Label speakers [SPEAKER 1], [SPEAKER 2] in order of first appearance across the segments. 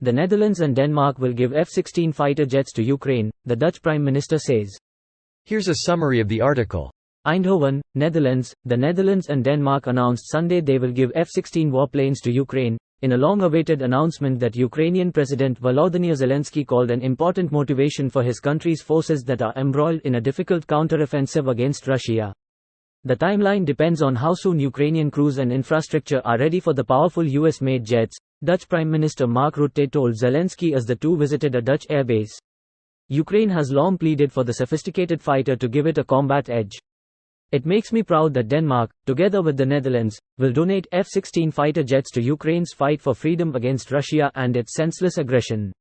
[SPEAKER 1] the Netherlands and Denmark will give F-16 fighter jets to Ukraine, the Dutch Prime Minister says.
[SPEAKER 2] Here's a summary of the article.
[SPEAKER 1] Eindhoven, Netherlands. The Netherlands and Denmark announced Sunday they will give F-16 warplanes to Ukraine, in a long-awaited announcement that Ukrainian President Volodymyr Zelensky called an important motivation for his country's forces that are embroiled in a difficult counteroffensive against Russia. The timeline depends on how soon Ukrainian crews and infrastructure are ready for the powerful US-made jets, Dutch Prime Minister Mark Rutte told Zelensky as the two visited a Dutch airbase. Ukraine has long pleaded for the sophisticated fighter to give it a combat edge. It makes me proud that Denmark, together with the Netherlands, will donate F-16 fighter jets to Ukraine's fight for freedom against Russia and its senseless aggression.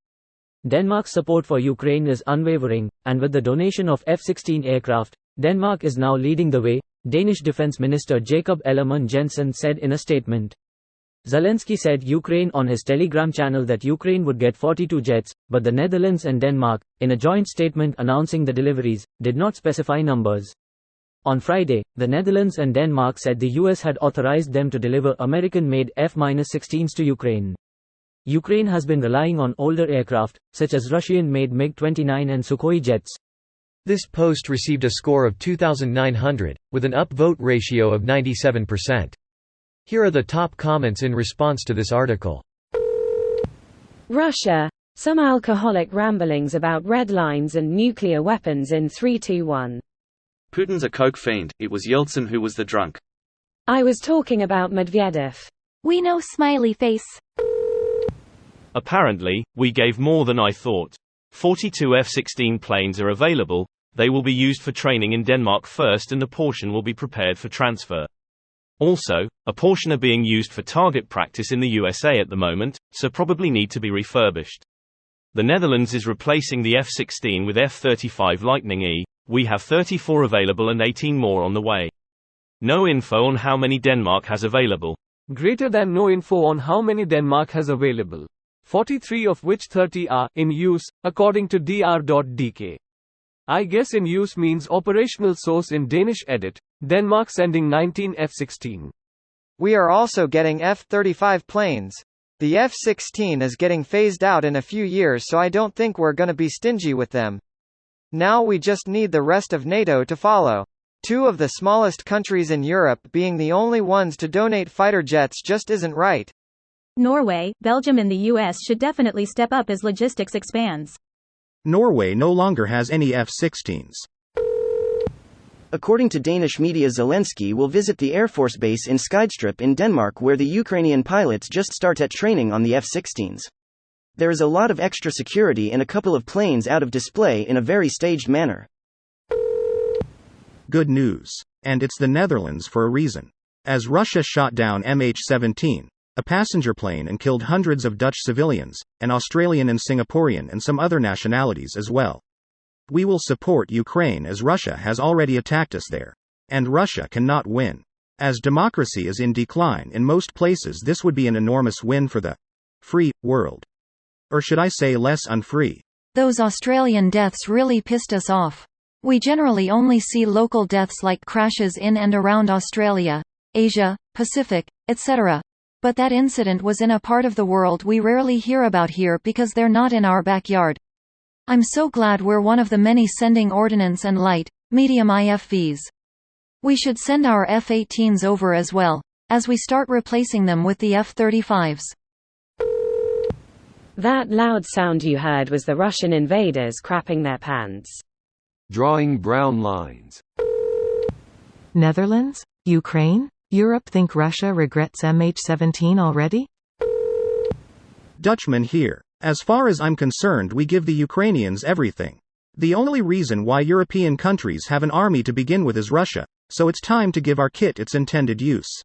[SPEAKER 1] Denmark's support for Ukraine is unwavering, and with the donation of F-16 aircraft, Denmark is now leading the way, Danish Defense Minister Jakob Ellemann-Jensen said in a statement. Zelensky said Ukraine on his Telegram channel that Ukraine would get 42 jets, but the Netherlands and Denmark, in a joint statement announcing the deliveries, did not specify numbers. On Friday, the Netherlands and Denmark said the US had authorized them to deliver American-made F-16s to Ukraine. Ukraine has been relying on older aircraft, such as Russian-made MiG-29 and Sukhoi jets.
[SPEAKER 2] This post received a score of 2,900, with an upvote ratio of 97%. Here are the top comments in response to this article.
[SPEAKER 3] Russia. Some alcoholic ramblings about red lines and nuclear weapons in 321.
[SPEAKER 4] Putin's a coke fiend, it was Yeltsin who was the drunk.
[SPEAKER 3] I was talking about Medvedev.
[SPEAKER 5] We know smiley face.
[SPEAKER 6] Apparently, we gave more than I thought. 42 F-16 planes are available, they will be used for training in Denmark first and a portion will be prepared for transfer. Also, a portion are being used for target practice in the USA at the moment, so probably need to be refurbished. The Netherlands is replacing the F-16 with F-35 Lightning E. We have 34 available and 18 more on the way. No info on how many Denmark has available.
[SPEAKER 7] Greater than no info on how many Denmark has available. 43 of which 30 are in use, according to dr.dk. I guess in use means operational source in Danish edit. Denmark sending 19 F-16.
[SPEAKER 8] We are also getting F-35 planes. The F-16 is getting phased out in a few years, so I don't think we're gonna be stingy with them. Now we just need the rest of NATO to follow. Two of the smallest countries in Europe being the only ones to donate fighter jets just isn't right.
[SPEAKER 5] Norway, Belgium and the US should definitely step up as logistics expands.
[SPEAKER 9] Norway no longer has any F-16s.
[SPEAKER 10] According to Danish media, Zelensky will visit the Air Force base in Skydstrup in Denmark, where the Ukrainian pilots just started training on the F-16s. There is a lot of extra security and a couple of planes out of display in a very staged manner.
[SPEAKER 9] Good news. And it's the Netherlands for a reason. As Russia shot down MH17, a passenger plane, and killed hundreds of Dutch civilians, an Australian and Singaporean and some other nationalities as well. We will support Ukraine as Russia has already attacked us there. And Russia cannot win. As democracy is in decline in most places, this would be an enormous win for the free world. Or should I say less unfree?
[SPEAKER 11] Those Australian deaths really pissed us off. We generally only see local deaths like crashes in and around Australia, Asia, Pacific, etc. But that incident was in a part of the world we rarely hear about here because they're not in our backyard. I'm so glad we're one of the many sending ordnance and light, medium IFVs. We should send our F-18s over as well, as we start replacing them with the F-35s.
[SPEAKER 3] That loud sound you heard was the Russian invaders crapping their pants.
[SPEAKER 12] Drawing brown lines.
[SPEAKER 13] Netherlands? Ukraine? Europe think Russia regrets MH17 already?
[SPEAKER 9] Dutchman here. As far as I'm concerned, we give the Ukrainians everything. The only reason why European countries have an army to begin with is Russia, so it's time to give our kit its intended use.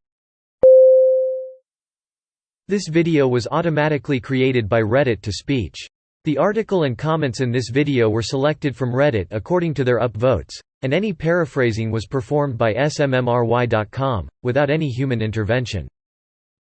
[SPEAKER 2] This video was automatically created by Reddit to speech. The article and comments in this video were selected from Reddit according to their upvotes, and any paraphrasing was performed by smmry.com, without any human intervention.